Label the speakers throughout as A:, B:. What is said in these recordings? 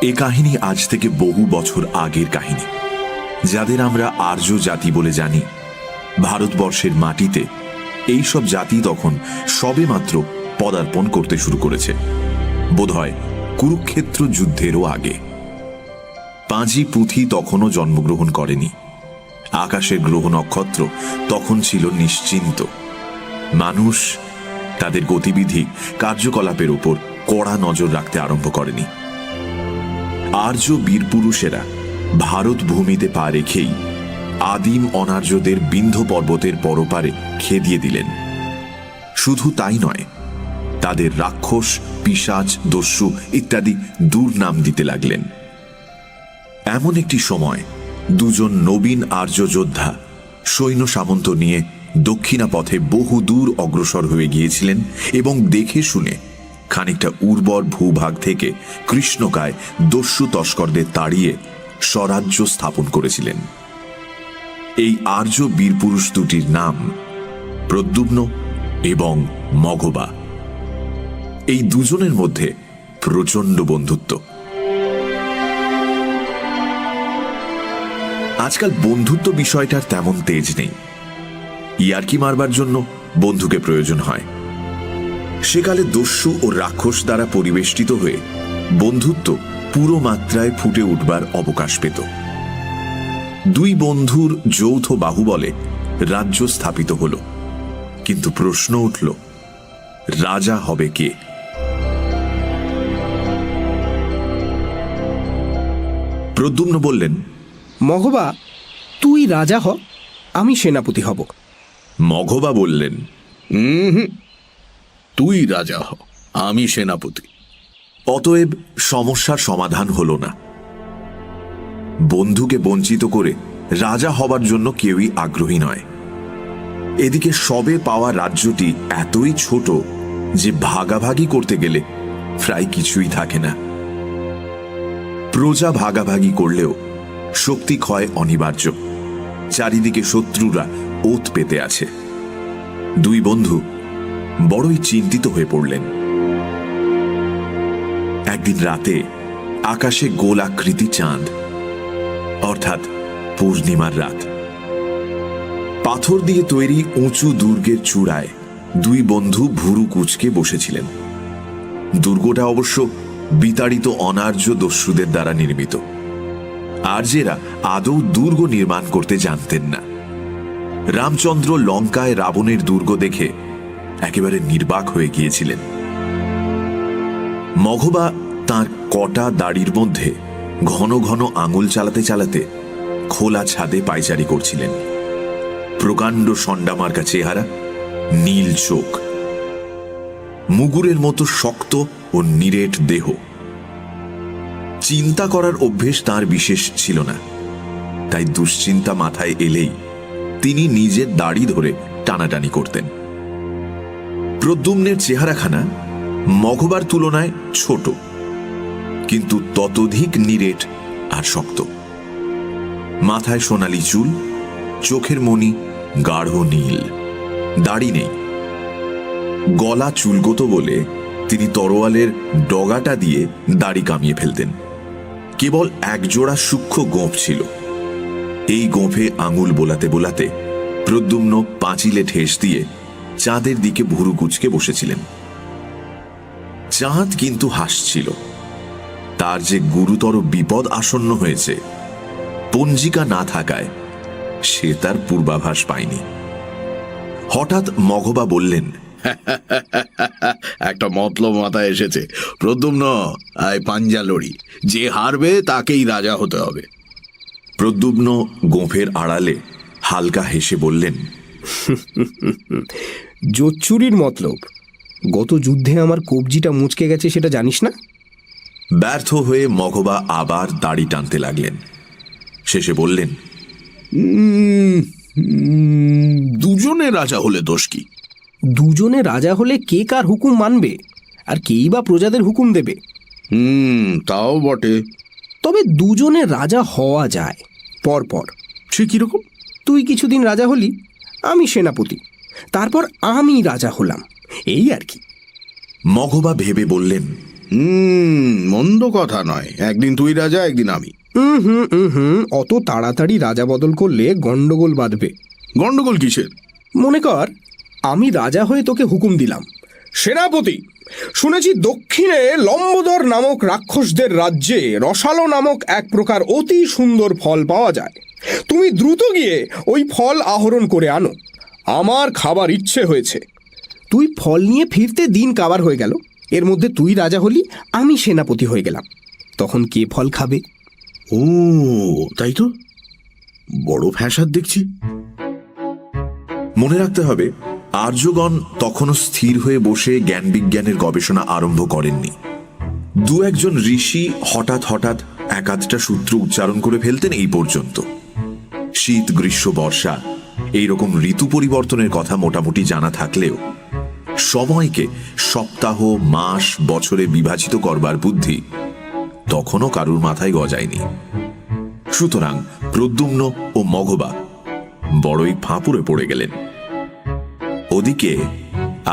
A: এ কাহিনী আজ থেকে বহু বছর আগের কাহিনী। যাদের আমরা আর্য জাতি বলে জানি, ভারতবর্ষের মাটিতে এই সব জাতি তখন সবেমাত্র পদার্পণ করতে শুরু করেছে, বোধহয় কুরুক্ষেত্র যুদ্ধেরও আগে। পাঁজি পুঁথি তখনও জন্মগ্রহণ করেনি। আকাশের গ্রহ নক্ষত্র তখন ছিল নিশ্চিন্ত। মানুষ তাদের গতিবিধি কার্যকলাপের উপর কড়া নজর রাখতে আরম্ভ করেনি। আর্য বীরপুরুষেরা ভারত ভূমিতে পা রেখেই আদিম অনার্যদের বিন্ধ্য পর্বতের পরপারে খেদিয়ে দিলেন। শুধু তাই নয়, তাদের রাক্ষস, পিশাচ, দস্যু ইত্যাদি দুর্নাম দিতে লাগলেন। এমন একটি সময় দুজন নবীন আর্য যোদ্ধা সৈন্য সামন্ত নিয়ে দক্ষিণা পথে বহু দূর অগ্রসর হয়ে গিয়েছিলেন এবং দেখে শুনে খানিকটা উর্বর ভূভাগ থেকে কৃষ্ণকায় দস্যু তস্করদের তাড়িয়ে স্বরাজ্য স্থাপন করেছিলেন। এই আর্য বীরপুরুষ দুটির নাম প্রদ্যুম্ন এবং মঘবা। এই দুজনের মধ্যে প্রচণ্ড বন্ধুত্ব। আজকাল বন্ধুত্ব বিষয়টার তেমন তেজ নেই। ইয়ার্কি মারবার জন্য বন্ধুকে প্রয়োজন হয়। সেকালে দস্যু ও রাক্ষস দ্বারা পরিবেষ্টিত হয়ে বন্ধুত্ব পুরো মাত্রায় ফুটে উঠবার অবকাশ পেত। দুই বন্ধুর যৌথ বাহুবলে রাজ্য স্থাপিত হল, কিন্তু প্রশ্ন উঠল, রাজা হবে কে? প্রদ্যুম্ন বললেন,
B: মঘবা, তুই রাজা হ, আমি সেনাপতি হব।
A: মঘবা বললেন,
C: তুই রাজা হ, আমি সেনাপতি।
A: অতএব সমস্যার সমাধান হল না। বন্ধুকে বঞ্চিত করে রাজা হবার জন্য কেউই আগ্রহী নয়। এদিকে সবে পাওয়া রাজ্যটি এতই ছোট যে ভাগাভাগি করতে গেলে প্রায় কিছুই থাকে না। প্রজা ভাগাভাগি করলেও শক্তি ক্ষয় অনিবার্য। চারিদিকে শত্রুরা ওত পেতে আছে। দুই বন্ধু বড়ই চিন্তিত হয়ে পড়লেন। একদিন রাতে আকাশে গোল আকৃতি চাঁদ, অর্থাৎ পূর্ণিমার রাত। পাথর দিয়ে তৈরি উঁচু দুর্গের চূড়ায় দুই বন্ধু ভুরু কুঁচকে বসেছিলেন। দুর্গটা অবশ্য বিতাড়িত অনার্য দস্যুদের দ্বারা নির্মিত। আর্যেরা আদৌ দুর্গ নির্মাণ করতে জানতেন না। রামচন্দ্র লঙ্কায় রাবণের দুর্গ দেখে একেবারে নির্বাক হয়ে গিয়েছিলেন। মঘবা তাঁর কটা দাড়ির মধ্যে ঘন ঘন আঙুল চালাতে চালাতে খোলা ছাদে পায়চারি করছিলেন। প্রকাণ্ড সন্ডামার্কা চেহারা, নীল চোখ, মুগুরের মতো শক্ত ও নিরেট দেহ। চিন্তা করার অভ্যেস তাঁর বিশেষ ছিল না, তাই দুশ্চিন্তা মাথায় এলেই তিনি নিজের দাড়ি ধরে টানাটানি করতেন। প্রদ্যুম্নের চেহারাখানা মঘবার তুলনায় ছোট, কিন্তু ততোধিক নিরেট আর শক্ত। মাথায় সোনালি চুল, চোখের মণি গাঢ় নীল, দাড়ি নেই। গলা চুলগত বলে তিনি তরোয়ালের ডগাটা দিয়ে দাড়ি কামিয়ে ফেলতেন। কেবল একজোড়া সূক্ষ্ম গোঁফ ছিল। এই গোঁফে আঙুল বোলাতে বোলাতে প্রদ্যুম্ন পাঁচিলে ঠেস দিয়ে চাঁদের দিকে ভুরু কুঁচকে বসেছিলেন। চাঁদ কিন্তু হাসছিল। তার যে গুরুতর বিপদ আসন্ন হয়েছে, পঞ্জিকা না থাকায় সে তার পূর্বাভাস পায়নি। হঠাৎ মঘবা বললেন,
C: একটা মতলব মাথায় এসেছে। প্রদ্যুম্ন, আয় পাঞ্জা লড়ি। যে হারবে তাকেই রাজা হতে হবে।
A: প্রদ্যুম্ন গোঁফের আড়ালে হালকা হেসে বললেন,
B: জোচ্চুরির মতলব। গত যুদ্ধে আমার কবজিটা মুচকে গেছে, সেটা জানিস না?
A: ব্যর্থ হয়ে মঘবা আবার দাড়ি টানতে লাগলেন। শেষে বললেন,
C: দুজনে রাজা হলে দোষ কি?
B: দুজনে রাজা হলে কে কার হুকুম মানবে, আর কেই বা প্রজাদের হুকুম দেবে?
C: তাও বটে।
B: তবে দুজনে রাজা হওয়া যায় পরপর।
C: সে কিরকম?
B: তুই কিছুদিন রাজা হলি, আমি সেনাপতি, তারপর আমি রাজা হলাম, এই আর কি।
A: মঘবা ভেবে বললেন,
C: মন্দ কথা নয়, একদিন তুই রাজা, একদিন আমি।
B: অত তাড়াতাড়ি রাজা বদল করলে গন্ডগোল বাঁধবে।
C: গন্ডগোল কিসের?
B: মনে কর আমি রাজা হয়ে তোকে হুকুম দিলাম, সেনাপতি, শুনেছি দক্ষিণে লম্বোদর নামক রাক্ষসদের রাজ্যে রসালো নামক এক প্রকার অতি সুন্দর ফল পাওয়া যায়। তুমি দ্রুত গিয়ে ওই ফল আহরণ করে আনো, আমার খাবার ইচ্ছে হয়েছে। তুই ফল নিয়ে ফিরতে দিন কাবার হয়ে গেল, এর মধ্যে তুই রাজা হলি, আমি সেনাপতি হয়ে গেলাম। তখন কে ফল খাবে?
C: ও তাই তো, বড় ফ্যাসাদ দেখছি।
A: মনে রাখতে হবে, আর্যগণ তখনও স্থির হয়ে বসে জ্ঞান বিজ্ঞানের গবেষণা আরম্ভ করেননি। দু একজন ঋষি হঠাৎ হঠাৎ এক আধটা সূত্র উচ্চারণ করে ফেলতেন এই পর্যন্ত। শীত, গ্রীষ্ম, বর্ষা এইরকম ঋতু পরিবর্তনের কথা মোটামুটি জানা থাকলেও সময়কে সপ্তাহ, মাস, বছরে বিভাজিত করবার বুদ্ধি তখনও কারুর মাথায় গজায়নি। সুতরাং প্রদ্যুম্ন ও মঘবা বড়ই ফাঁপুরে পড়ে গেলেন। ওদিকে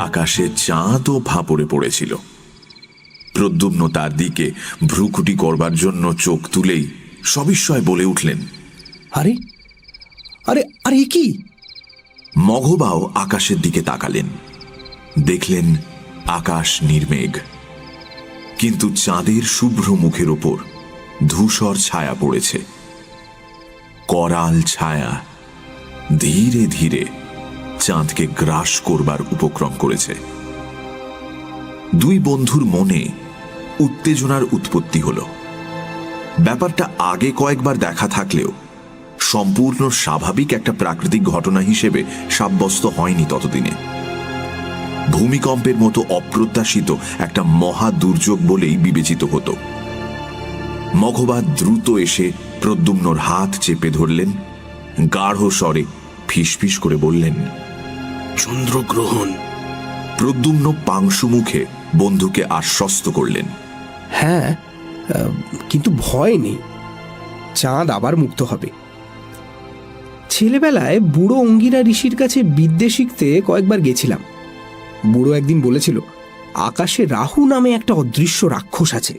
A: আকাশে চাঁদও ফাঁপড়ে পড়েছিল। প্রদ্যুম্ন তার দিকে ভ্রুকুটি করবার জন্য চোখ তুলেই সবিস্ময় বলে উঠলেন,
B: আরে আরে আরে কি?
A: মঘবাও আকাশের দিকে তাকালেন, দেখলেন আকাশ নির্মেঘ, কিন্তু চাঁদের শুভ্র মুখের ওপর ধূসর ছায়া পড়েছে। করাল ছায়া ধীরে ধীরে চাঁদকে গ্রাস করবার উপক্রম করেছে। দুই বন্ধুর মনে উত্তেজনার উৎপত্তি হল। ব্যাপারটা আগে কয়েকবার দেখা থাকলেও সম্পূর্ণ স্বাভাবিক একটা প্রাকৃতিক ঘটনা হিসেবে সাব্যস্ত হয়নি ততদিনে। ভূমিকম্পের মতো অপ্রত্যাশিত একটা মহা দুর্যোগ বলেই বিবেচিত হতো। মঘবা দ্রুত এসে প্রদ্যুম্নর হাত চেপে ধরলেন, গাঢ় স্বরে ফিসফিস করে বললেন,
C: চন্দ্রগ্রহণ।
A: প্রদ্যুম্ন পাংশু মুখে বন্ধুকে আশ্বস্ত করলেন,
B: হ্যাঁ, কিন্তু ভয় নেই, চাঁদ আবার মুক্ত হবে। ছেলেবেলায় বুড়ো অঙ্গিরা ঋষির কাছে বিদ্যে শিখতে কয়েকবার গেছিলাম। বুড়ো একদিন বলেছিল আকাশে রাহু নামে একটা অদৃশ্য রাক্ষস আছে,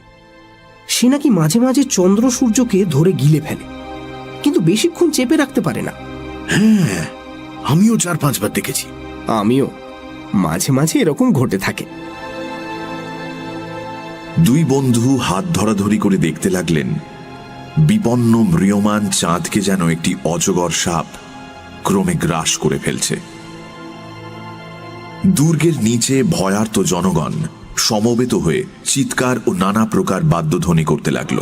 B: সে নাকি মাঝে মাঝে চন্দ্র সূর্যকে ধরে গিলে ফেলে, কিন্তু বেশিক্ষণ চেপে রাখতে পারে না।
C: হ্যাঁ, আমিও 4-5 বার দেখেছি।
B: আমিও, মাঝে মাঝে এরকম ঘটে থাকে।
A: দুই বন্ধু হাত ধরাধরি করে দেখতে লাগলেন বিপন্ন ম্রিয়মান চাঁদকে যেন একটি অজগর সাপ ক্রমে গ্রাস করে ফেলছে। দুর্গের নিচে ভয়ার্ত জনগণ সমবেত হয়ে চিৎকার ও নানা প্রকার বাদ্যধ্বনি করতে লাগল।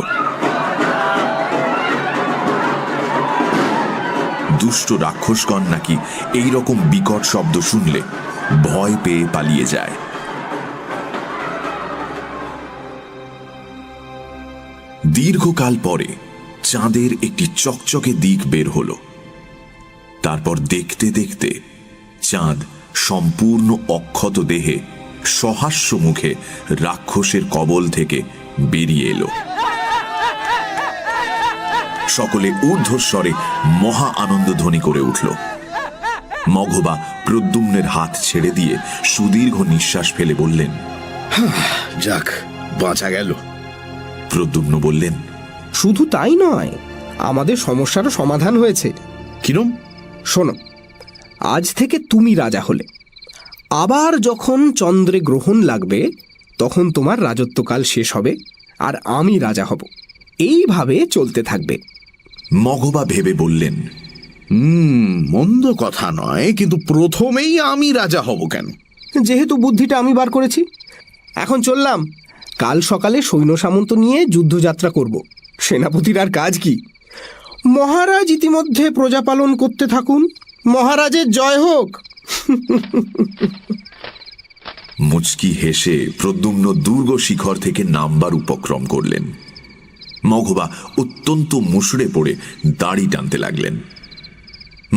A: দুষ্ট রাক্ষসগণ নাকি এইরকম বিকট শব্দ শুনলে ভয় পেয়ে পালিয়ে যায়। দীর্ঘকাল পরে চাঁদের একটি চকচকে দিক বের হল। তারপর দেখতে দেখতে চাঁদ সম্পূর্ণ অক্ষত দেহে সহাস্য মুখে রাক্ষসের কবল থেকে বেরিয়ে এলো। সকলে ঊর্ধ্বস্বরে মহা আনন্দ ধ্বনি করে উঠল। মঘবা প্রদ্যুম্নের হাত ছেড়ে দিয়ে সুদীর্ঘ নিঃশ্বাস ফেলে বললেন,
C: যাক, বাঁচা গেল।
A: প্রদ্যুম্ন বললেন,
B: শুধু তাই নয়, আমাদের সমস্যারও সমাধান হয়েছে।
C: কিরম?
B: শোনো, আজ থেকে তুমি রাজা হলে, আবার যখন চন্দ্রে গ্রহণ লাগবে তখন তোমার রাজত্বকাল শেষ হবে আর আমি রাজা হব। এইভাবে চলতে থাকবে।
A: মঘবা ভেবে বললেন,
C: মন্দ কথা নয়, কিন্তু প্রথমেই আমি রাজা হব কেন?
B: যেহেতু বুদ্ধিটা আমি বার করেছি, এখন চললাম। কাল সকালে সৈন্য সামন্ত নিয়ে যুদ্ধযাত্রা করব। সেনাপতির আর কাজ কি? মহারাজ ইতিমধ্যে প্রজা পালন করতে থাকুন। মহারাজের জয় হোক।
A: মুচকি হেসে প্রদ্যুম্ন দুর্গ শিখর থেকে নামবার উপক্রম করলেন। মঘবা অত্যন্ত মুষড়ে পড়ে দাড়ি টানতে লাগলেন।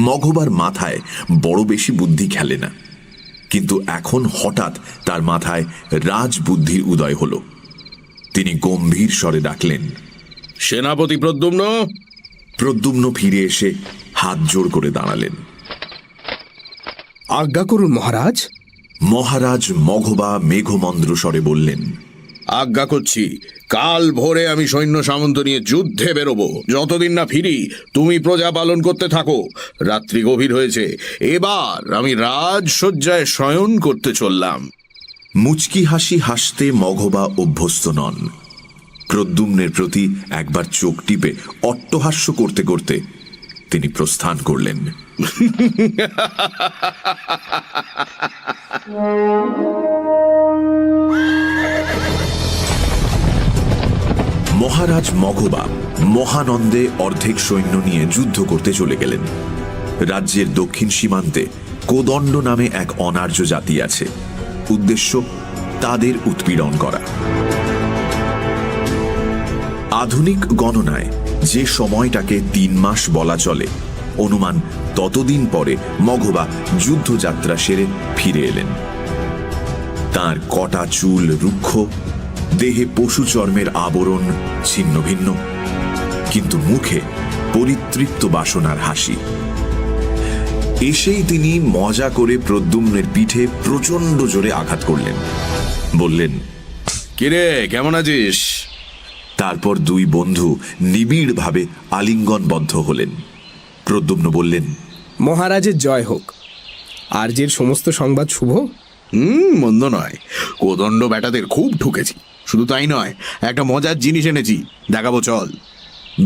A: মঘবার মাথায় বড় বেশি বুদ্ধি খেলে না, কিন্তু এখন হঠাৎ তার মাথায় রাজবুদ্ধির উদয় হল। তিনি গম্ভীর স্বরে ডাকলেন,
C: সেনাপতি প্রদ্যুম্ন।
A: প্রদ্যুম্ন ফিরে এসে হাত জোড় করে দাঁড়ালেন।
B: আজ্ঞা করুন মহারাজ।
A: মহারাজ মঘবা মেঘমন্দ্র স্বরে বললেন,
C: আজ্ঞা করছি, কাল ভোরে আমি সৈন্য সামন্ত নিয়ে যুদ্ধে বেরোবো। যতদিন না ফিরি তুমি প্রজা পালন করতে থাকো। রাত্রি গভীর হয়েছে, এবার আমি রাজশয্যায় শয়ন করতে চললাম।
A: মুচকি হাসি হাসতে মঘবা অভ্যস্ত নন। প্রদ্যুম্নের প্রতি একবার চোখ টিপে অট্টহাস্য করতে করতে তিনি প্রস্থান করলেন। মহারাজ মঘবা মহানন্দে অর্ধেক সৈন্য নিয়ে যুদ্ধ করতে চলে গেলেন। রাজ্যের দক্ষিণ সীমান্তে কোদণ্ড নামে এক অনার্য জাতি আছে। উদ্দেশ্য তাদের উৎপীড়ন করা। আধুনিক গণনায় যে সময়টাকে 3 মাস বলা চলে, অনুমান ততদিন পরে মঘবা যুদ্ধযাত্রা সেরে ফিরে এলেন। তার কটা চুল রুক্ষ, দেহে পশু চর্মের আবরণ ছিন্ন ভিন্ন, কিন্তু মুখে পরিতৃপ্ত বাসনার হাসি। এসেই তিনি মজা করে প্রদ্যুম্নের পিঠে প্রচন্ড জোরে আঘাত করলেন। বললেন,
C: কিরে, কেমন আছিস?
A: তারপর দুই বন্ধু নিবিড়ভাবে আলিঙ্গনবদ্ধ হলেন। প্রদ্যুম্ন বললেন,
B: মহারাজের জয় হোক। আর্যের সমস্ত সংবাদ শুভ।
C: মন্দ নয়। কোদণ্ড ব্যাটাদের খুব ঠুকেছি। শুধু তাই নয়, একটা মজার জিনিস এনেছি, দেখাবো, চল।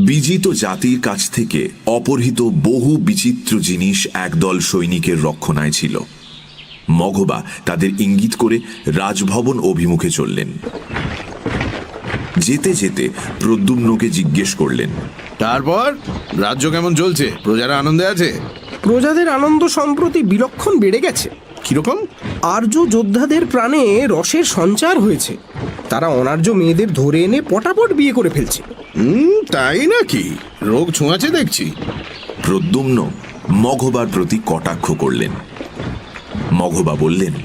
A: বিজিত জাতির কাছ থেকে অপহৃত বহু বিচিত্র জিনিস একদল সৈনিকের রক্ষণায় ছিল। মঘবা তাদের ইঙ্গিত করে রাজভবন অভিমুখে চললেন। যেতে যেতে প্রদ্যুম্নকে জিজ্ঞেস করলেন,
C: তারপর রাজ্য কেমন চলছে? প্রজারা আনন্দে আছে?
B: প্রজাদের আনন্দ সম্প্রতি বিলক্ষণ বেড়ে গেছে।
C: কিরকম?
B: আর্য যোদ্ধাদের প্রাণে রসের সঞ্চার হয়েছে। তারা অনার্য মেয়েদের ধরে এনে পটাপট বিয়ে করে ফেলছে।
C: তাই নাকি? রোগ ছোঁয়াছে দেখছি।
A: প্রদ্যুম্ন মঘবার প্রতি কটাক্ষ করলেন। মঘবা বললেন,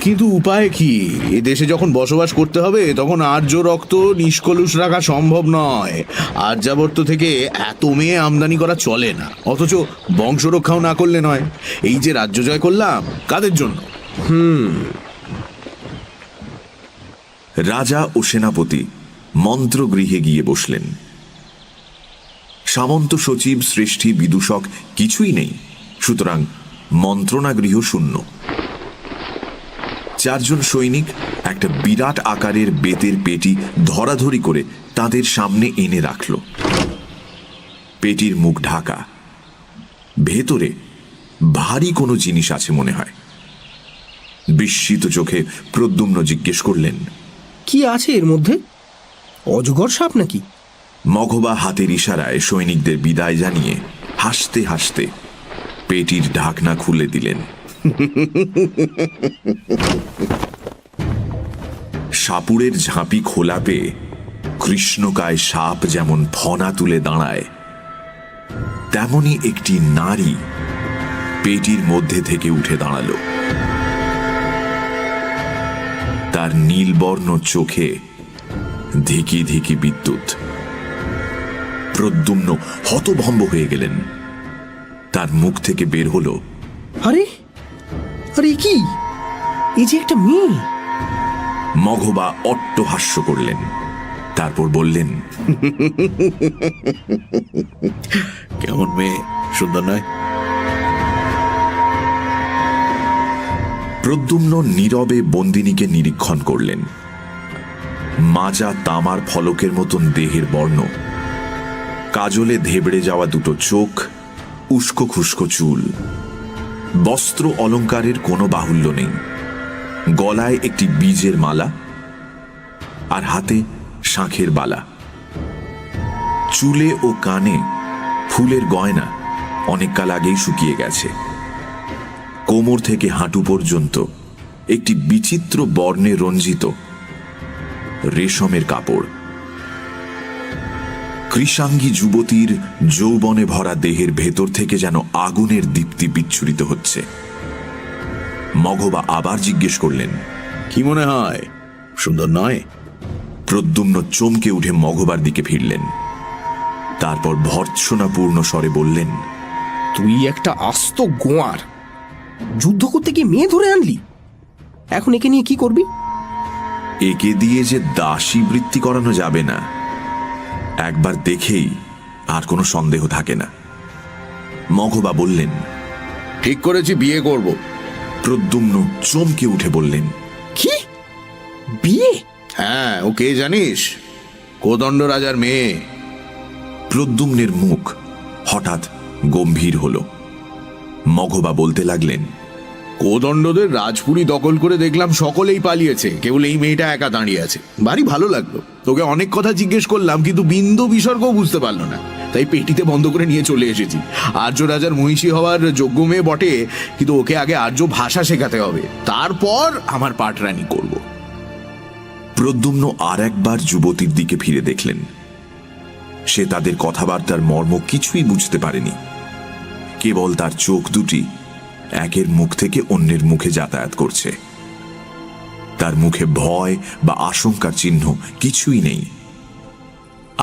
C: কিন্তু উপায় কি? এ দেশে যখন বসবাস করতে হবে তখন আর্য রক্ত নিষ্কলুষ রাখা সম্ভব নয়। আর্যাবর্ত থেকে এত মেয়ে আমদানি করা চলে না, অথচ বংশরক্ষাও না করলে নয়। এই যে রাজ্য জয় করলাম, কাদের জন্য?
A: রাজা ও সেনাপতি মন্ত্রগৃহে গিয়ে বসলেন। সামন্ত সচিব, শ্রেষ্ঠী, বিদূষক কিছুই নেই, সুতরাং মন্ত্রণাগৃহ শূন্য। 4 জন সৈনিক একটা বিরাট আকারের বেতের পেটি ধরাধরি করে তাদের সামনে এনে রাখল। পেটির মুখ ঢাকা, ভেতরে ভারী কোনো জিনিস আছে মনে হয়। বিস্মিত চোখে প্রদ্যুম্ন জিজ্ঞেস করলেন,
B: কি আছে এর মধ্যে? অজগর সাপ নাকি?
A: মঘবা হাতের ইশারায় সৈনিকদের বিদায় জানিয়ে হাসতে হাসতে পেটির ঢাকনা খুলে দিলেন। সাপুড়ের ঝাঁপি খোলা পেয়ে কৃষ্ণকায় সাপ যেমন ফনা তুলে দাঁড়ায়, তেমনি একটি নারী পেটির মধ্যে থেকে উঠে দাঁড়ালো। তার নীলবর্ণ চোখে ধিকি ধিকি বিদ্যুৎ। প্রদ্যুম্ন হতভম্ব হয়ে গেলেন। তার মুখ থেকে বের হলো,
B: আরে আরে কি? এই যে একটা মেয়ে।
A: মঘবা অট্টহাস্য করলেন। তারপর বললেন,
C: কেমন মেয়ে? সুন্দর নয়?
A: প্রদ্যুম্ন নীরবে বন্দিনীকে নিরীক্ষণ করলেন। মাজা তামার ফলকের মতন দেহের বর্ণ, কাজলে ধেবড়ে যাওয়া দুটো চোখ, উস্কো খুস্কো চুল। বস্ত্র অলঙ্কারের কোনো বাহুল্য নেই। গলায় একটি বীজের মালা আর হাতে শাঁখের বালা। চুলে ও কানে ফুলের গয়না অনেককাল আগেই শুকিয়ে গেছে। কোমর থেকে হাঁটু পর্যন্ত একটি বিচিত্র বর্ণে রঞ্জিত রেশমের কাপড়। কৃষাঙ্গী যুবতীর যৌবনে ভরা দেহের ভেতর থেকে যেন আগুনের দীপ্তি বিচ্ছুরিত হচ্ছে। মঘবা আবার জিজ্ঞেস করলেন,
C: কি মনে হয়, সুন্দর নয়?
A: প্রদ্যুম্ন চমকে উঠে মঘবার দিকে ফিরলেন। তারপর ভর্ৎসনাপূর্ণ স্বরে বললেন,
B: তুই একটা আস্ত গোয়ার। যুদ্ধ করতে গিয়ে মেয়ে ধরে আনলি, এখন একে নিয়ে কি করবি?
A: একে দিয়ে যে দাসী বৃত্তি করানো যাবে না, একবার দেখেই আর কোনো সন্দেহ থাকে না। মঘবা বললেন,
C: ঠিক করেছি, বিয়ে করব।
A: প্রদ্যুম্ন চমকে উঠে বললেন,
B: কি বিয়ে?
C: হ্যাঁ, ও কে জানিস? কোদণ্ড রাজার মেয়ে।
A: প্রদ্যুম্নের মুখ হঠাৎ গম্ভীর হল। মঘবা বলতে লাগলেন,
C: কোদণ্ডদের রাজপুরী দখল করে দেখলাম সকলেই পালিয়েছে, কেবল এই মেয়েটা একা দাঁড়িয়ে আছে। ভারী ভালো লাগলো। তোকে অনেক কথা জিজ্ঞেস করলাম, কিন্তু বিন্দু বিসর্গও বুঝতে পারলো না, তাই পেটিতে বন্ধ করে নিয়ে চলে এসেছি। আর্য রাজার মহিষী হওয়ার যোগ্য মেয়ে বটে, কিন্তু ওকে আগে আর্য ভাষা শেখাতে হবে, তারপর আমার পাটরানি করব।
A: প্রদ্যুম্ন আর একবার যুবতীর দিকে ফিরে দেখলেন। সে তাদের কথাবার্তার মর্ম কিছুই বুঝতে পারেনি। কেবল তার চোখ দুটি একের মুখ থেকে অন্যের মুখে যাতায়াত করছে। তার মুখে ভয় বা আশঙ্কার চিহ্ন কিছুই নেই।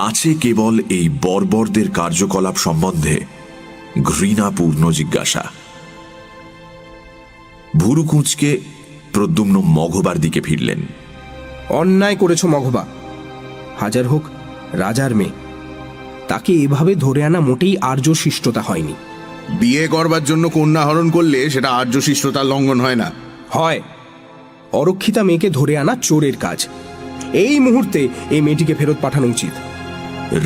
A: আছে কেবল এই বর্বরদের কার্যকলাপ সম্বন্ধে ঘৃণাপূর্ণ জিজ্ঞাসা। ভুরু কুঁচকে প্রদ্যুম্ন মঘবার দিকে ফিরলেন।
B: অন্যায় করেছ মঘবা। হাজার হোক রাজার মেয়ে, তাকে এভাবে ধরে আনা মোটেই আর্য শিষ্টতা হয়নি।
C: বিয়ে করবার জন্য কন্যা হরণ করলে সেটা আর্য শিষ্টতার লঙ্ঘন হয় না।
B: হয়। অরক্ষিতা মেয়েকে ধরে আনা চোরের কাজ। এই মুহূর্তে এই মেয়েটিকে ফেরত পাঠানো উচিত।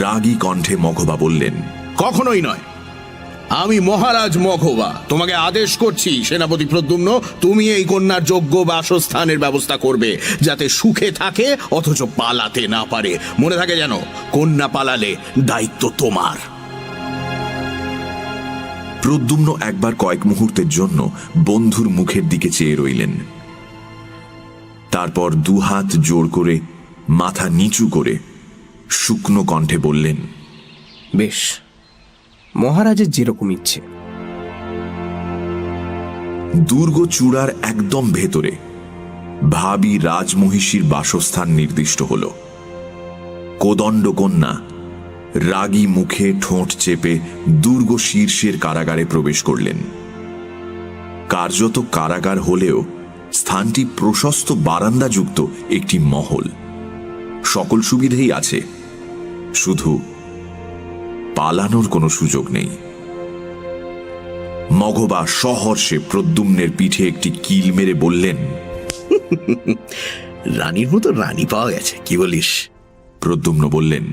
A: রাগী কণ্ঠে মঘবা বললেন,
C: কখনোই নয়। আমি মহারাজ মঘবা তোমাকে আদেশ করছি, সেনাপতি প্রদ্যুম্ন, তুমি এই কন্যার যোগ্য বাসস্থানের ব্যবস্থা করবে, যাতে সুখে থাকে অথচ পালাতে না পারে। মনে থাকে যেন, কন্যা পালালে দায়িত্ব তোমার।
A: প্রদ্যুম্ন একবার কয়েক মুহূর্তের জন্য বন্ধুর মুখের দিকে চেয়ে রইলেন। তারপর দুহাত জোড় করে মাথা নিচু করে শুকনো কণ্ঠে বললেন,
B: বেশ, মহারাজের যেরকম ইচ্ছে।
A: দুর্গ চূড়ার একদম ভেতরে ভাবী রাজমহিষীর বাসস্থান নির্দিষ্ট হল। কোদণ্ড কন্যা রাগী মুখে ঠোঁট চেপে দুর্গ শীর্ষের কারাগারে প্রবেশ করলেন। কার্যত কারাগার হলেও স্থানটি প্রশস্ত বারান্দাযুক্ত একটি মহল। সকল সুবিধেই আছে, শুধু পালানোর কোনো সুযোগ নেই। মঘবা সহর্ষে প্রদ্যুম্নের পিঠে একটি কিল মেরে বললেন,
C: রানীর মতো রানী পাওয়া গেছে, কি বলিস?
A: প্রদ্যুম্ন বললেন,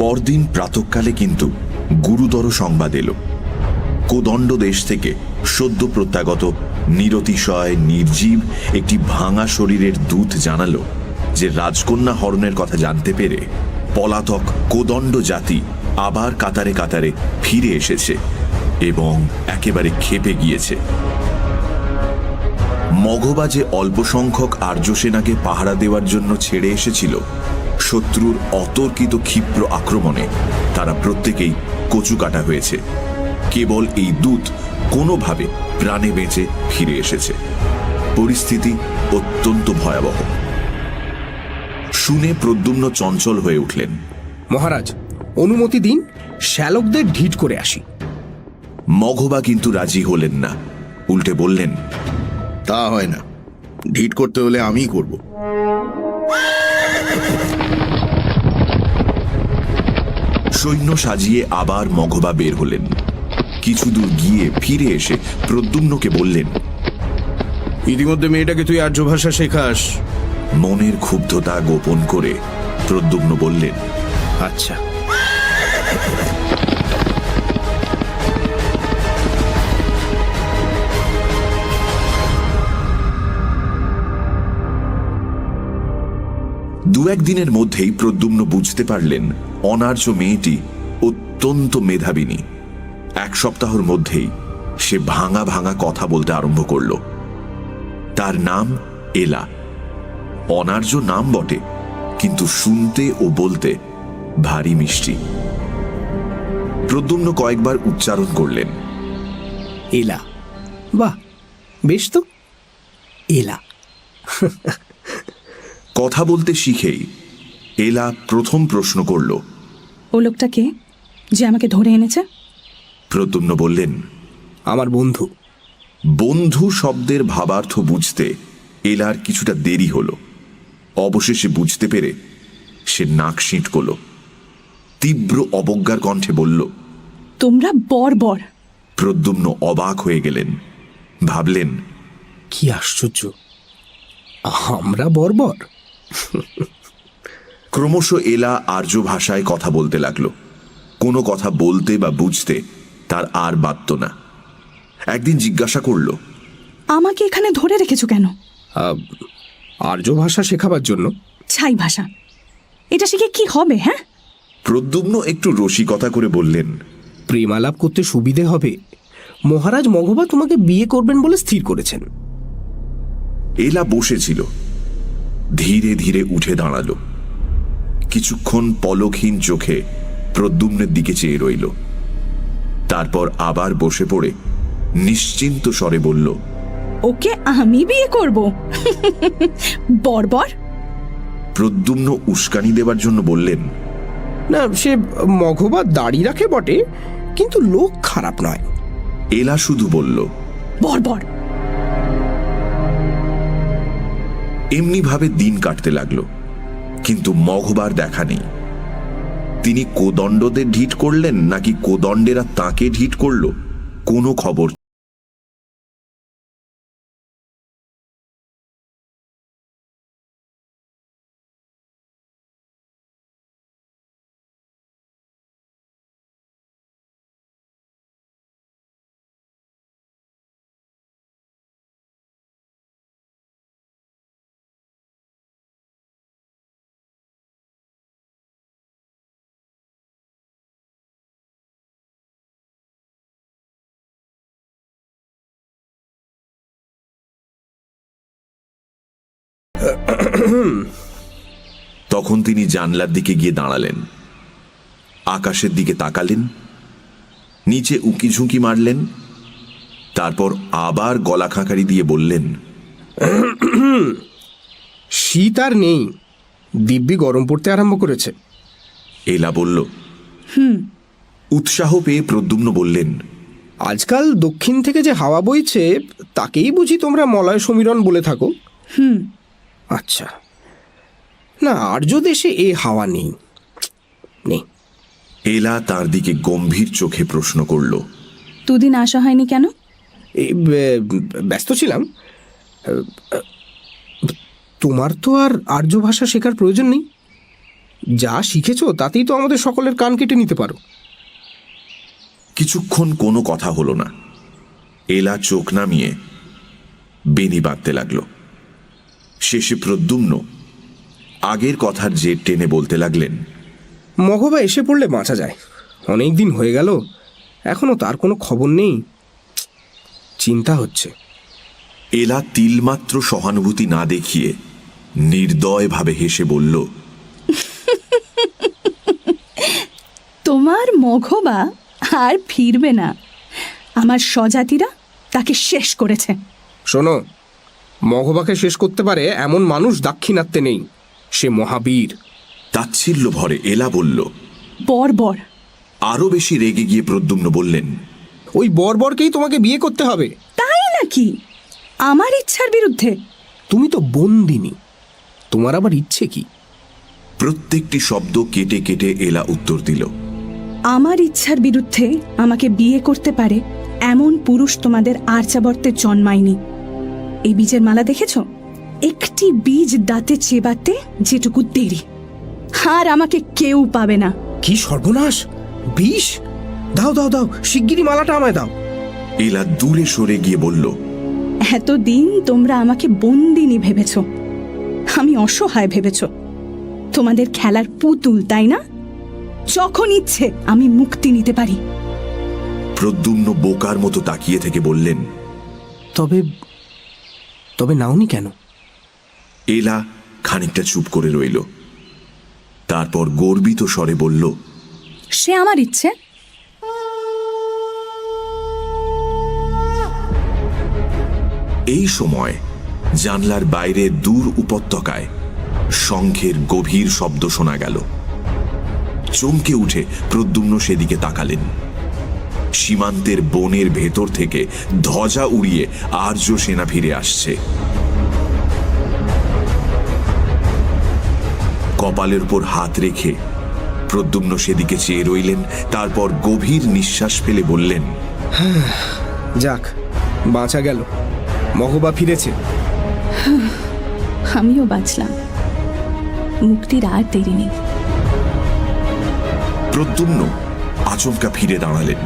A: পরদিন প্রাতঃকালে কিন্তু গুরুতর সংবাদ এলো। কোদণ্ড দেশ থেকে সদ্য প্রত্যাগত নিরতিশয় নির্জীব একটি ভাঙা শরীরের দূত জানালো যে রাজকন্যা হরণের কথা জানতে পেরে পলাতক কোদণ্ড জাতি আবার কাতারে কাতারে ফিরে এসেছে এবং একেবারে ক্ষেপে গিয়েছে। মঘবা যে অল্প সংখ্যক আর্য সেনাকে পাহারা দেওয়ার জন্য ছেড়ে এসেছিল, শত্রুর অতর্কিত ক্ষিপ্র আক্রমণে তারা প্রত্যেকেই কচুকাটা হয়েছে। কেবল এই দূত কোনোভাবে প্রাণে বেঁচে ফিরে এসেছে। পরিস্থিতি অত্যন্ত ভয়াবহ। শুনে প্রদ্যুম্ন চঞ্চল হয়ে উঠলেন।
B: মহারাজ, অনুমতি দিন, শ্যালকদের ঢিট করে আসি।
A: মঘবা কিন্তু রাজি হলেন না। উল্টে বললেন,
C: তা হয় না, ঢিট করতে হলে আমিই করব।
A: সৈন্য সাজিয়ে আবার মঘবা বের হলেন। কিছু দূর গিয়ে ফিরে এসে প্রদ্যুম্নকে বললেন,
C: ইতিমধ্যে মেয়েটাকে তুই আর্য ভাষা শেখাস।
A: মনের ক্ষুব্ধতা গোপন করে প্রদ্যুম্ন বললেন,
B: আচ্ছা।
A: দু একদিনের মধ্যেই প্রদ্যুম্ন বুঝতে পারলেন অনার্য মেয়েটি অত্যন্ত মেধাবিনী। এক সপ্তাহের মধ্যেই সে ভাঙা ভাঙা কথা বলতে আরম্ভ করল। তার নাম এলা। অনার্য নাম বটে, কিন্তু শুনতে ও বলতে ভারী মিষ্টি। প্রদ্যুম্ন কয়েকবার উচ্চারণ করলেন,
B: এলা। বাহ, বেশ তো, এলা।
A: কথা বলতে শিখেই এলা প্রথম প্রশ্ন করল,
D: ও লোকটা কে যে আমাকে ধরে এনেছে?
A: প্রদ্যুম্ন বললেন,
B: আমার বন্ধু।
A: বন্ধু শব্দের ভাবার্থ বুঝতে এলার কিছুটা দেরি হলো। অবশেষে বুঝতে পেরে সে নাক সিঁটকল, তীব্র অবজ্ঞার কণ্ঠে বলল,
D: তোমরা বর্বর।
A: প্রদ্যুম্ন অবাক হয়ে গেলেন, ভাবলেন,
B: কি আশ্চর্য, আমরা বর্বর?
A: ক্রমশ এলা আর্য ভাষায় কথা বলতে লাগলো। কোনো কথা বলতে বা বুঝতে তার আর বাধ্য না। একদিন জিজ্ঞাসা করল,
D: আমাকে এখানে ধরে রেখেছো কেন?
B: আর্য ভাষা শেখাবার জন্য।
D: ছাই ভাষা, এটা শিখে কি হবে? হ্যাঁ,
A: প্রদ্যুম্ন একটু রসিকতা করে বললেন,
B: প্রেমালাপ করতে সুবিধে হবে। মহারাজ মঘবা তোমাকে বিয়ে করবেন বলে স্থির করেছেন।
A: এলা বসেছিল, ধীরে ধীরে উঠে দাঁড়ালো। কিছুক্ষণ পলকহীন চোখে প্রদ্যুম্নের দিকে চেয়ে রইল। তারপর আবার বসে পড়ে নিশ্চিন্ত স্বরে বলল,
D: ওকে আমি বিয়ে করব? বর্বর।
A: প্রদ্যুম্ন উস্কানি দেবার জন্য বললেন,
B: না, সে মঘবা দাড়ি রাখে বটে, কিন্তু লোক খারাপ নয়।
A: এলা শুধু বলল,
D: বর্বর।
A: এমনি ভাবে দিন কাটতে লাগলো, কিন্তু মঘবার দেখা নেই। তিনি কোদণ্ডদের ঢিঠ করলেন নাকি কোদণ্ডেরা তাকে ঢিঠ করল, কোনো খবর। তখন তিনি জানলার দিকে গিয়ে দাঁড়ালেন, আকাশের দিকে তাকালেন, নিচে উকি ঝুঁকি মারলেন, তারপর আবার গলা খাঁকারি দিয়ে বললেন,
B: শীত আর নেই, দিব্যি গরম পড়তে আরম্ভ করেছে।
A: এলা বলল। উৎসাহ পেয়ে প্রদ্যুম্ন বললেন,
B: আজকাল দক্ষিণ থেকে যে হাওয়া বইছে তাকেই বুঝি তোমরা মলয় সমীরণ বলে থাকো? আচ্ছা, না, আর্য দেশে এ হাওয়া নেই। নেই।
A: এলা তার দিকে গম্ভীর চোখে প্রশ্ন করল,
D: দুদিন আসা হয়নি কেন?
B: ব্যস্ত ছিলাম। তোমার তো আর আর্য ভাষা শেখার প্রয়োজন নেই। যা শিখেছ তাতেই তো আমাদের সকলের কান কেটে নিতে পারো।
A: কিছুক্ষণ কোনো কথা হলো না। এলা চোখ নামিয়ে বেনি বাঁধতে লাগলো। শেষে প্রদ্যুম্ন আগের কথার জের টেনে বলতে লাগলেন,
B: মঘবা এসে পড়লে বাঁচা যায়। অনেক দিন হয়ে গেল, এখনো তার কোনো খবর নেই। চিন্তা হচ্ছে।
A: এলা তিলমাত্র সহানুভূতি না দেখিয়ে নির্দয়ভাবে হেসে বলল,
D: তোমার মঘবা আর ফিরবে না। আমার স্বজাতিরা তাকে শেষ করেছে।
B: শোনো, মঘবাকে শেষ করতে পারে এমন মানুষ দাক্ষিণাত্যে নেই। সে মহাবীর।
A: তাচ্ছিল্য ভরে এলা বলল।
D: বর্বর।
A: আরো বেশি রেগে গিয়ে প্রদ্যুম্ন বললেন,
B: ওই বর্বরকেই তোমাকে বিয়ে করতে হবে।
D: তাই নাকি? আমার ইচ্ছার বিরুদ্ধে?
B: তুমি তো বন্দিনী, তোমার আবার ইচ্ছে কি?
A: প্রত্যেকটি শব্দ কেটে কেটে এলা উত্তর দিল,
D: আমার ইচ্ছার বিরুদ্ধে আমাকে বিয়ে করতে পারে এমন পুরুষ তোমাদের আর্যাবর্তে জন্মায়নি। এই বীজের মালা দেখেছ? একটি বীজ দাঁতে চেবাতে যেটুকু দেরি, আর আমাকে কেউ পাবে না।
B: কি সর্বনাশ! বিষ! দাও দাও দাও, শিগগিরই মালাটা আমায় দাও।
A: এলা দূরে সরে গিয়ে বলল,
D: এতদিন তোমরা আমাকে বন্দিনী ভেবেছ, আমি অসহায় ভেবেছ। তোমাদের খেলার পুতুল, তাই না? যখন ইচ্ছে আমি মুক্তি নিতে পারি।
A: প্রদ্যুম্ন বোকার মতো তাকিয়ে থেকে বললেন,
B: তবে তবে নাওনি কেন?
A: এলা খানিকটা চুপ করে রইল। তারপর গর্বিত স্বরে বলল,
D: সে আমার ইচ্ছে।
A: এই সময় জানলার বাইরে দূর উপত্যকায় শঙ্খের গভীর শব্দ শোনা গেল। চমকে উঠে প্রদ্যুম্ন সেদিকে তাকালেন। সীমান্তের বনের ভেতর থেকে ধ্বজা উড়িয়ে আর্য সেনা ফিরে আসছে। কপালের উপর হাত রেখে প্রদ্যুম্ন সেদিকে চেয়ে রইলেন। তারপর গভীর নিঃশ্বাস ফেলে বললেন,
B: যাক, বাঁচা গেল, মঘবা ফিরেছে।
D: আমিও বাঁচলাম, মুক্তির আর দেরি নেই।
A: প্রদ্যুম্ন আচমকা ফিরে দাঁড়ালেন।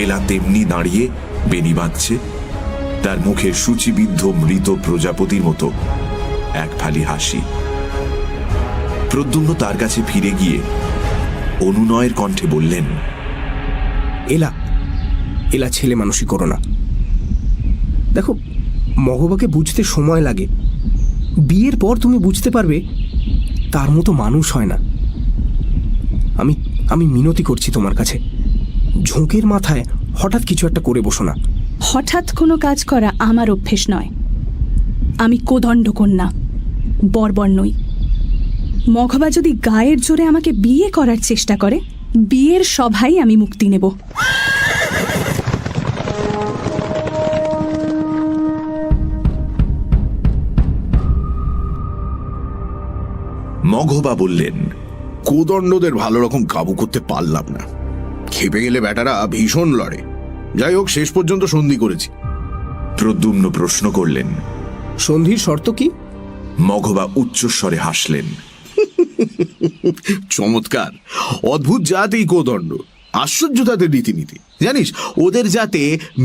A: এলা তেমনি দাঁড়িয়ে বেনি বাঁধছে, তার মুখে সূচিবিদ্ধ মৃত প্রজাপতির মতো এক ফালি হাসি। প্রদ্যুম্ন তার কাছে ফিরে গিয়ে অনুনয়ের কণ্ঠে বললেন,
B: এলা এলা ছেলে মানুষই করো না। দেখো, মঘবাকে বুঝতে সময় লাগে, বিয়ের পর তুমি বুঝতে পারবে তার মতো মানুষ হয় না। আমি আমি মিনতি করছি তোমার কাছে, ঝোঁকের মাথায় হঠাৎ কিছু একটা করে বসো না।
D: হঠাৎ কোনো কাজ করা আমার অভ্যেস নয়। আমি কোদণ্ড কন্যা, বর্বর নই। মঘবা যদি গায়ের জোরে আমাকে বিয়ে করার চেষ্টা করে, বিয়ের সভায় আমি মুক্তি নেব।
A: মঘবা বললেন,
C: কোদণ্ডদের ভালো রকম কাবু করতে পারলাম না। খেপে গেলে ব্যাটারা ভীষণ লড়ে। যাই হোক, শেষ পর্যন্ত সন্ধি করেছি।
A: প্রদ্যুম্ন প্রশ্ন করলেন,
B: সন্ধির শর্ত কি?
A: মঘবা উচ্চস্বরে হাসলেন।
C: চমৎকার, অদ্ভুত জাত এই কোদণ্ড, আশ্চর্য তাদের রীতিনীতি। জানিস, ওদের যাতে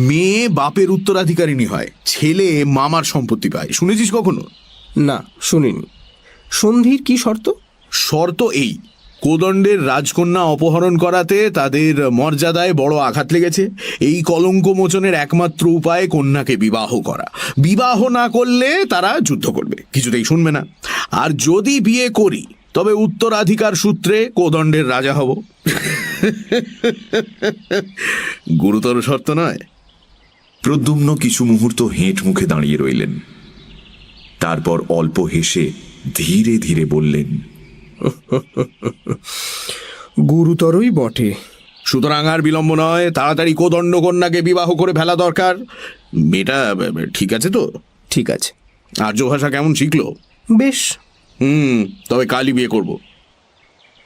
C: মেয়ে বাপের উত্তরাধিকারিণী হয়, ছেলে মামার সম্পত্তি পায়। শুনেছিস কখনো?
B: না, শুনিনি। সন্ধির কি শর্ত?
C: শর্ত এই, কোদণ্ডের রাজকন্যা অপহরণ করাতে তাদের মর্যাদায় বড় আঘাত লেগেছে। এই কলঙ্ক মোচনের একমাত্র উপায় কন্যাকে বিবাহ করা। বিবাহ না করলে তারা যুদ্ধ করবে, কিছুতেই শুনবে না। আর যদি বিয়ে করি, তবে উত্তরাধিকার সূত্রে কোদণ্ডের রাজা হব। গুরুতর শর্ত নয়?
A: প্রদ্যুম্ন কিছু মুহূর্ত হেঁট মুখে দাঁড়িয়ে রইলেন। তারপর অল্প হেসে ধীরে ধীরে বললেন,
B: গুরুতরই বটে।
C: সুতরাং আর বিলম্ব নয়, তাড়াতাড়ি কোদণ্ড কন্যাকে বিবাহ করে ফেলা দরকার। মেয়েটা ঠিক আছে তো?
B: ঠিক আছে।
C: আর্য ভাষা কেমন শিখলো?
B: বেশ।
C: তবে কালই বিয়ে করব।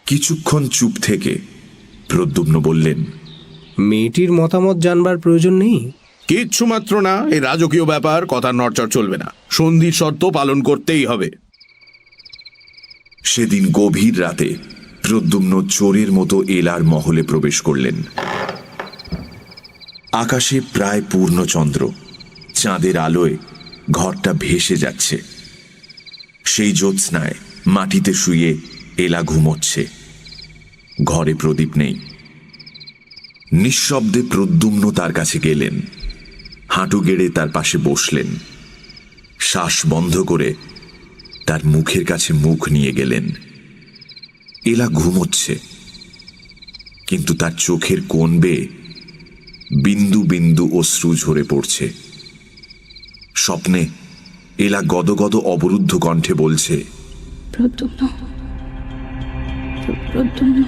A: কিছুক্ষণ চুপ থেকে প্রদ্যুম্ন বললেন,
B: মেয়েটির মতামত জানবার প্রয়োজন নেই?
C: কিচ্ছু মাত্র না, এই রাজকীয় ব্যাপার, কথার নড়চড় চলবে না। সন্ধির শর্ত পালন করতেই হবে।
A: সেদিন গভীর রাতে প্রদ্যুম্ন চোরের মতো এলার মহলে প্রবেশ করলেন। আকাশে প্রায় পূর্ণচন্দ্র, চাঁদের আলোয় ঘরটা ভেসে যাচ্ছে। সেই জ্যোৎস্নায় মাটিতে শুয়ে এলা ঘুমোচ্ছে। ঘরে প্রদীপ নেই। নিঃশব্দে প্রদ্যুম্ন তার কাছে গেলেন, হাঁটু গেড়ে তার পাশে বসলেন। শ্বাস বন্ধ করে তার মুখের কাছে মুখ নিয়ে গেলেন। এলা ঘুমোচ্ছে, কিন্তু তার চোখের কোণ বেয়ে বিন্দু বিন্দু অশ্রু ঝরে পড়ছে। স্বপ্নে এলা গদগদ অবরুদ্ধ কণ্ঠে বলছে,
D: প্রদ্যুম্ন, প্রদ্যুম্ন,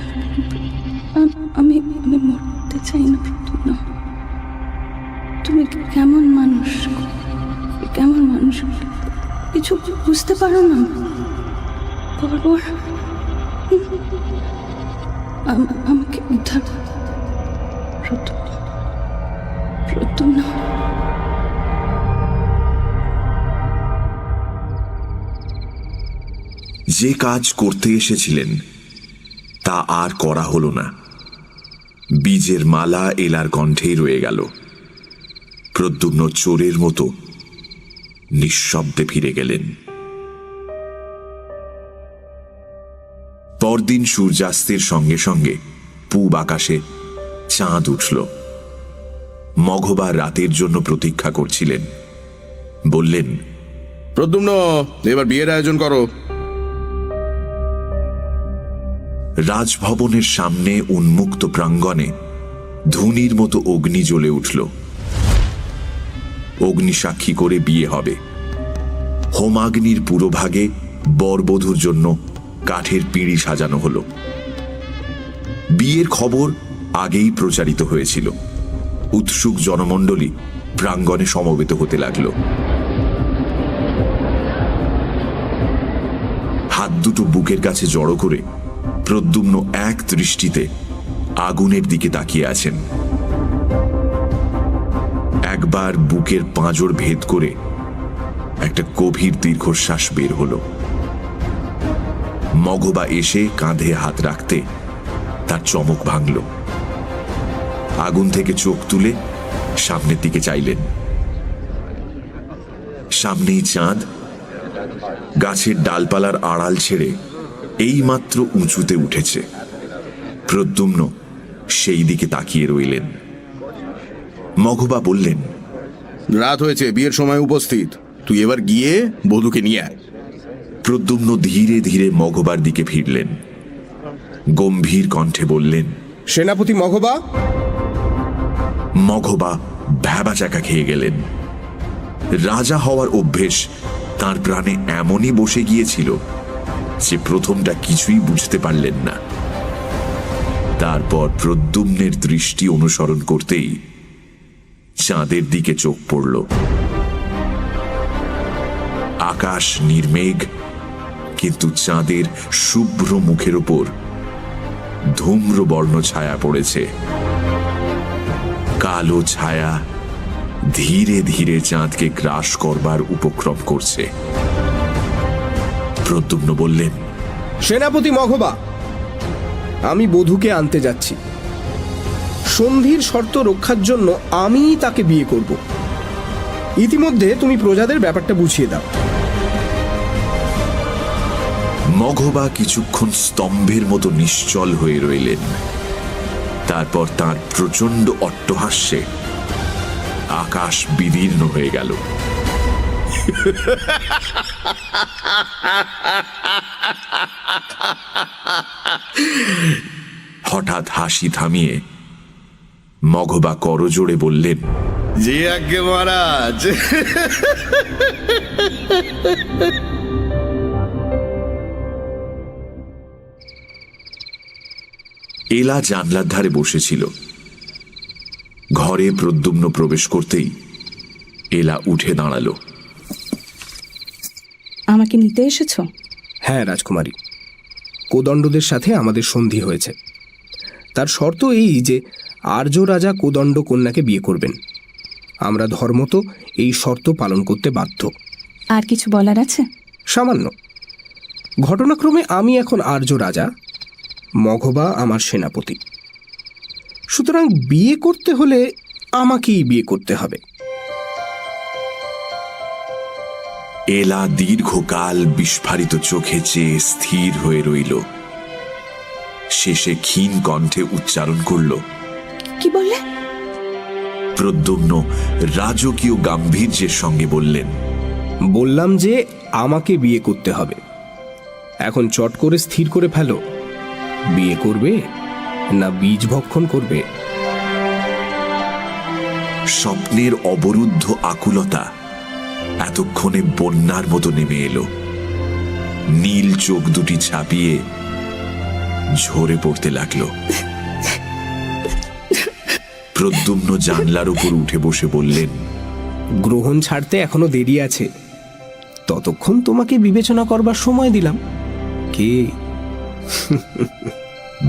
D: আমি মরতে চাই না। প্রদ্যুম্ন, তুমি কেমন মানুষ, কেমন মানুষ, কিছু বুঝতে পারো না? বর্বর, আমাকে উদ্ধার। প্রদ্যুম্ন, প্রদ্যুম্ন।
A: যে কাজ করতে এসেছিলেন তা আর করা হলো না। বীজের মালা এলার কণ্ঠেই রয়ে গেল। প্রদ্যুম্ন চোরের মতো নিঃশব্দে ফিরে গেলেন। পরদিন সূর্যাস্তের সঙ্গে সঙ্গে পূব আকাশে চাঁদ উঠল। মঘবা রাতের জন্য প্রতীক্ষা করছিলেন। বললেন,
C: প্রদ্যুম্ন, এবার বিয়ের আয়োজন করো।
A: রাজভবনের সামনে উন্মুক্ত প্রাঙ্গণে ধুনির মতো অগ্নি জ্বলে উঠল। অগ্নি সাক্ষী করে বিয়ে হবে। হোমাগ্নির পুরোভাগে বরবধূর জন্য কাঠের পিঁড়ি সাজানো হলো। বিয়ের খবর আগেই প্রচারিত হয়েছিল। উৎসুক জনমণ্ডলী প্রাঙ্গণে সমবেত হতে লাগলো। হাত দুটো বুকের কাছে জড়ো করে প্রদ্যুম্ন এক দৃষ্টিতে আগুনের দিকে তাকিয়ে আছেন। একবার বুকের পাঁজর ভেদ করে একটা গভীর দীর্ঘশ্বাস বের হলো। মঘবা এসে কাঁধে হাত রাখতে তার চমক ভাঙল। আগুন থেকে চোখ তুলে সামনের দিকে চাইলেন। সামনেই চাঁদ গাছের ডালপালার আড়াল ছেড়ে এইমাত্র উঁচুতে উঠেছে। প্রদ্যুম্ন সেই দিকে তাকিয়ে রইলেন। মঘবা বললেন,
C: রাত হয়েছে, বিয়ের সময় উপস্থিত। তুই এবার গিয়ে বধূকে নিয়ে আয়।
A: প্রদ্যুম্ন ধীরে ধীরে মঘবার দিকে ফিরলেন। গম্ভীর কণ্ঠে বললেন,
B: সেনাপতি মঘবা।
A: মঘবা ভ্যাবাচাকা খেয়ে গেলেন। রাজা হওয়ার অভ্যেস তার প্রাণে এমনই বসে গিয়েছিল যে প্রথমটা কিছুই বুঝতে পারলেন না। তারপর প্রদ্যুম্নের দৃষ্টি অনুসরণ করতেই চাঁদের দিকে চোখ পড়ল। আকাশ নির্মেঘ, কিন্তু চাঁদের শুভ্র মুখের ওপর ধূম্র বর্ণ ছায়া পড়েছে। কালো ছায়া ধীরে ধীরে চাঁদকে গ্রাস করবার উপক্রম করছে। প্রদ্যুম্ন বললেন,
B: সেনাপতি মঘবা, আমি বধূকে আনতে যাচ্ছি। সন্ধির শর্ত রক্ষার জন্য আমিই তাকে বিয়ে করব। ইতিমধ্যে তুমি প্রজাদের ব্যাপারটা বুঝিয়ে দাও।
A: মঘবা কিছুক্ষণ স্তম্ভের মতো নিশ্চল হয়ে রইলেন। তারপর তার প্রচন্ড অট্টহাস্যে আকাশ বিদীর্ণ হয়ে গেল। হঠাৎ হাসি থামিয়ে মঘবা করজোড়ে বললেন,
C: জি আজ্ঞে মহারাজ।
A: এলা জানলার ধারে বসেছিল। ঘরে প্রদ্যুম্ন প্রবেশ করতেই এলা উঠে দাঁড়ালো।
D: আমাকে নিতে এসেছো?
B: হ্যাঁ রাজকুমারী, কোদণ্ডদের সাথে আমাদের সন্ধি হয়েছে। তার শর্ত এই যে আর্য রাজা কোদণ্ড কন্যাকে বিয়ে করবেন। আমরা ধর্মত এই শর্ত পালন করতে বাধ্য।
D: আর কিছু বলার আছে?
B: সামান্য। ঘটনাক্রমে আমি এখন আর্য রাজা, মঘবা আমার সেনাপতি। সুতরাং বিয়ে করতে হলে আমাকেই বিয়ে করতে হবে।
A: এলা দীর্ঘকাল বিস্ফারিত চোখে চেয়ে স্থির হয়ে রইল। শেষে ক্ষীণ কণ্ঠে উচ্চারণ করল,
D: কি বললে?
A: প্রদ্যুম্ন রাজকীয় গাম্ভীর্যের সঙ্গে বললেন,
B: বললাম যে আমাকে বিয়ে করতে হবে। এখন চট করে স্থির করে ফেলো, বিয়ে করবে না বীজ ভক্ষণ করবে?
A: স্বপ্নের অবরুদ্ধ আকুলতা এতক্ষণে বন্যার মতো নেমে এলো। নীল চোখ দুটি ছাপিয়ে ঝরে পড়তে লাগলো। প্রদ্যুম্ন জানলার উপর উঠে বসে বললেন,
B: গ্রহণ ছাড়তে এখনো দেরি আছে, ততক্ষণ তোমাকে বিবেচনা করবার সময় দিলাম। কে?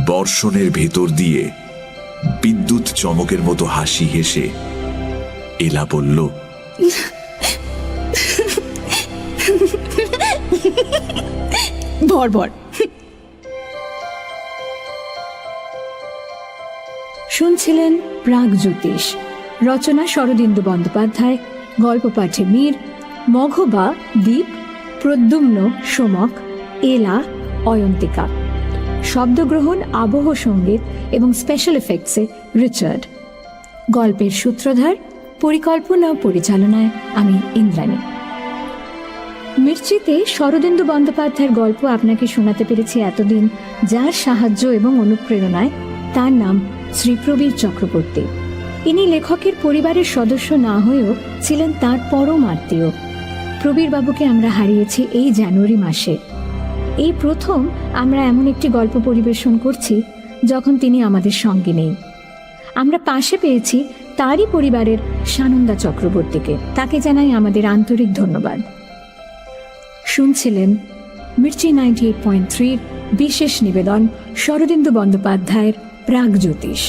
A: বর্ষণের ভেতর দিয়ে বিদ্যুৎ চমকের মতো হাসি হেসে এলা বলল,
D: বর্বর।
E: শুনছিলেন প্রাগজ্যোতিষ, রচনা শরদিন্দু বন্দ্যোপাধ্যায়, গল্প পাঠে মীর, মঘবা দীপ, প্রদ্যুম্ন সোমক, এলা অয়ন্তিকা। শব্দগ্রহণ, আবহ সঙ্গীত এবং স্পেশাল এফেক্টসে রিচার্ড। গল্পের সূত্রধার, পরিকল্পনা ও পরিচালনায় আমি ইন্দ্রাণী। মির্চিতে শরদিন্দু বন্দ্যোপাধ্যায়ের গল্প আপনাকে শোনাতে পেরেছি এতদিন, যার সাহায্য এবং অনুপ্রেরণায়। তার নাম শ্রী প্রবীর চক্রবর্তী। ইনি লেখকের পরিবারের সদস্য না হয়েও ছিলেন তার পরম আত্মীয়। প্রবীর বাবুকে আমরা হারিয়েছি এই জানুয়ারি মাসে। এই প্রথম আমরা এমন একটি গল্প পরিবেশন করছি যখন তিনি আমাদের সঙ্গে নেই। আমরা পাশে পেয়েছি তারই পরিবারের সানন্দা চক্রবর্তীকে। তাকে জানাই আমাদের আন্তরিক ধন্যবাদ। শুনছিলেন মির্চি 98.3 বিশেষ নিবেদন শরদিন্দু বন্দ্যোপাধ্যায়ের প্রাগজ্যোতিষ।